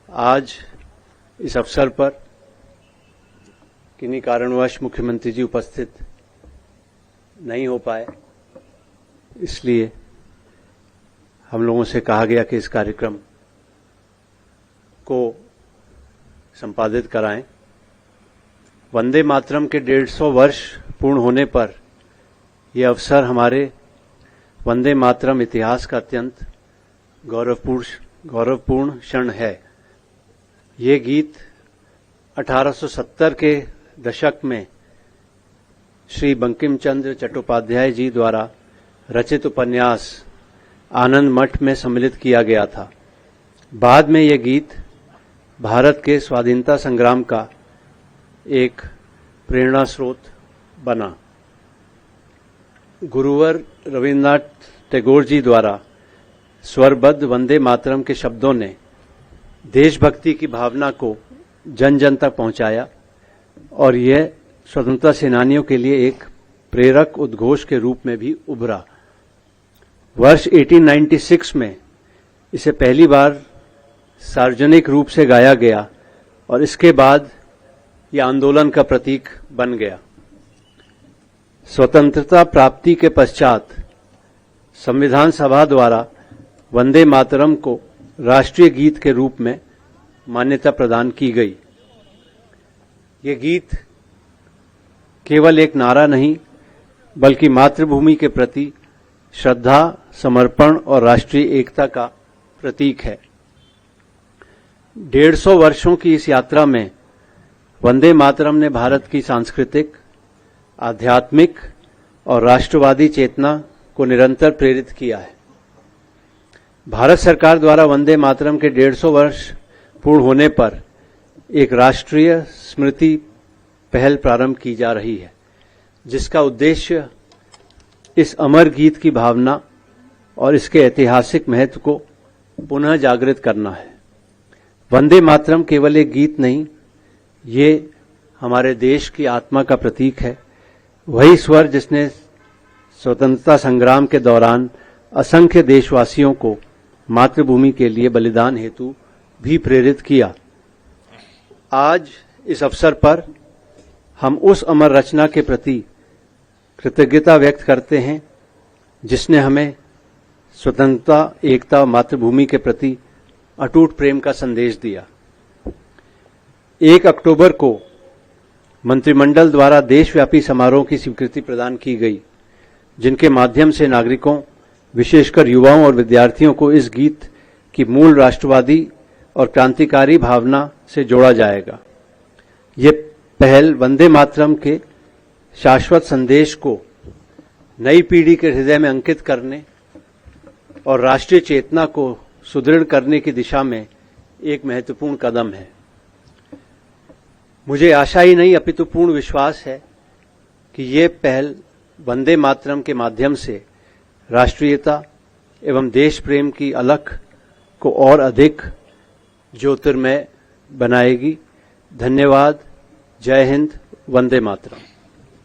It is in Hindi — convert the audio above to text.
आज इस अवसर पर किन्हीं कारणवश मुख्यमंत्री जी उपस्थित नहीं हो पाए, इसलिए हम लोगों से कहा गया कि इस कार्यक्रम को संपादित कराएं। वंदे मातरम के 150 वर्ष पूर्ण होने पर यह अवसर हमारे वंदे मातरम इतिहास का अत्यंत गौरवपूर्ण क्षण है। ये गीत 1870 के दशक में श्री बंकिम चंद्र चट्टोपाध्याय जी द्वारा रचित उपन्यास आनंद मठ में सम्मिलित किया गया था। बाद में यह गीत भारत के स्वाधीनता संग्राम का एक प्रेरणा स्रोत बना। गुरुवर रविन्द्रनाथ टैगोर जी द्वारा स्वरबद्ध वंदे मातरम के शब्दों ने देशभक्ति की भावना को जन जन तक पहुंचाया और यह स्वतंत्रता सेनानियों के लिए एक प्रेरक उद्घोष के रूप में भी उभरा। वर्ष 1896 में इसे पहली बार सार्वजनिक रूप से गाया गया और इसके बाद यह आंदोलन का प्रतीक बन गया। स्वतंत्रता प्राप्ति के पश्चात संविधान सभा द्वारा वंदे मातरम को राष्ट्रीय गीत के रूप में मान्यता प्रदान की गई। ये गीत केवल एक नारा नहीं बल्कि मातृभूमि के प्रति श्रद्धा, समर्पण और राष्ट्रीय एकता का प्रतीक है। 150 वर्षों की इस यात्रा में वंदे मातरम ने भारत की सांस्कृतिक, आध्यात्मिक और राष्ट्रवादी चेतना को निरंतर प्रेरित किया है। भारत सरकार द्वारा वंदे मातरम के 150 वर्ष पूर्ण होने पर एक राष्ट्रीय स्मृति पहल प्रारंभ की जा रही है, जिसका उद्देश्य इस अमर गीत की भावना और इसके ऐतिहासिक महत्व को पुनः जागृत करना है। वंदे मातरम केवल एक गीत नहीं, ये हमारे देश की आत्मा का प्रतीक है। वही स्वर जिसने स्वतंत्रता संग्राम के दौरान असंख्य देशवासियों को मातृभूमि के लिए बलिदान हेतु भी प्रेरित किया। आज इस अवसर पर हम उस अमर रचना के प्रति कृतज्ञता व्यक्त करते हैं जिसने हमें स्वतंत्रता, एकता और मातृभूमि के प्रति अटूट प्रेम का संदेश दिया। 1 अक्टूबर को मंत्रिमंडल द्वारा देशव्यापी समारोह की स्वीकृति प्रदान की गई, जिनके माध्यम से नागरिकों, विशेषकर युवाओं और विद्यार्थियों को इस गीत की मूल राष्ट्रवादी और क्रांतिकारी भावना से जोड़ा जाएगा। ये पहल वंदे मातरम के शाश्वत संदेश को नई पीढ़ी के हृदय में अंकित करने और राष्ट्रीय चेतना को सुदृढ़ करने की दिशा में एक महत्वपूर्ण कदम है। मुझे आशा ही नहीं अपितु पूर्ण विश्वास है कि ये पहल वंदे मातरम के माध्यम से राष्ट्रीयता एवं देश प्रेम की अलख को और अधिक ज्योतिर्मय बनाएगी। धन्यवाद। जय हिंद। वंदे मातरम।